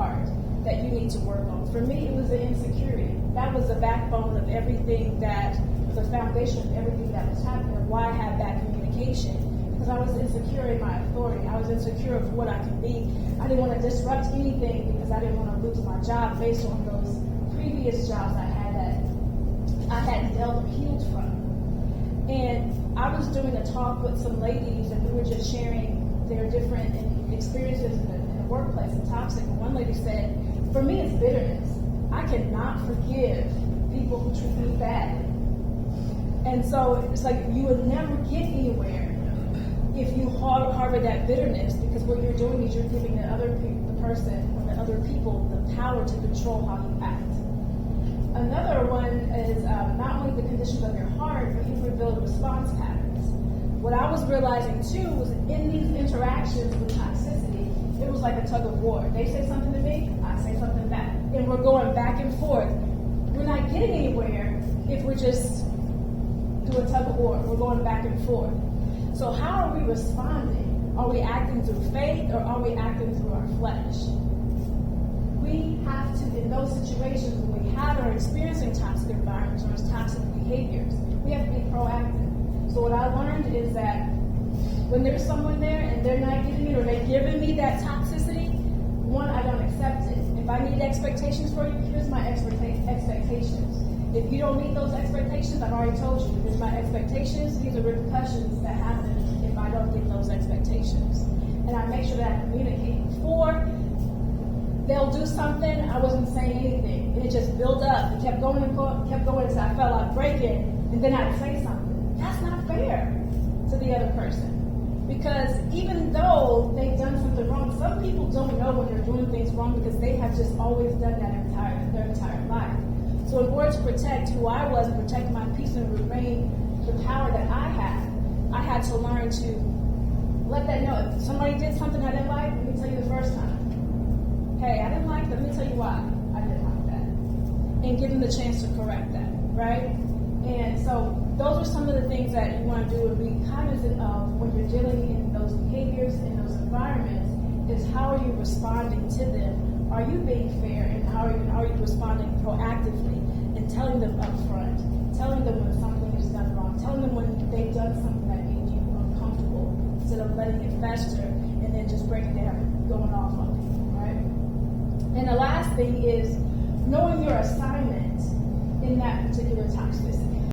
part that you need to work on? For me, it was the insecurity. That was the backbone of everything that, the foundation of everything that was happening, why I had bad communication. Because I was insecure in my authority. I was insecure of what I could be. I didn't want to disrupt anything because I didn't want to lose my job based on those previous jobs I had that I hadn't dealt or healed from. And I was doing a talk with some ladies, and we were just sharing their different experiences in the workplace and toxic. And one lady said, for me, it's bitterness. I cannot forgive people who treat me badly. And so it's like you will never get anywhere if you harbor that bitterness, because what you're doing is you're giving the person or the other people the power to control how you act. Another one is not only the conditions of your heart, but you rebuild response patterns. What I was realizing too was in these interactions with toxicity, it was like a tug of war. They say something to me, I say something back. And we're going back and forth. We're not getting anywhere if we just do a tug of war. We're going back and forth. So how are we responding? Are we acting through faith, or are we acting through our flesh? We have to, in those situations when we have or experiencing toxic environments or toxic behaviors, we have to be proactive. So what I learned is that when there's someone there and they're not giving it, or they're giving me that toxicity, one, I don't accept it. If I need expectations for you, here's my expectations. If you don't meet those expectations, I've already told you, here's my expectations. These are repercussions that happen if I don't get those expectations. And I make sure that I communicate. Before they'll do something, I wasn't saying anything. And it just built up. It kept going and kept going until I felt like breaking, and then I'd say something. That's not fair to the other person. Because even though they've done something wrong, some people don't know when they're doing things wrong because they have just always done that their entire life. So in order to protect who I was and protect my peace and remain the power that I had to learn to let that know. If somebody did something I didn't like, let me tell you the first time. Hey, I didn't like that. Let me tell you why I didn't like that. And give them the chance to correct that, right? And so those are some of the things that you want to do and be cognizant of when you're dealing in those behaviors, in those environments, is how are you responding to them? Are you being fair, and how are you responding proactively and telling them up front, telling them when something is done wrong, telling them when they've done something that made you uncomfortable, instead of letting it fester and then just breaking down and going off on people, right? And the last thing is knowing your assignment in that particular toxicity.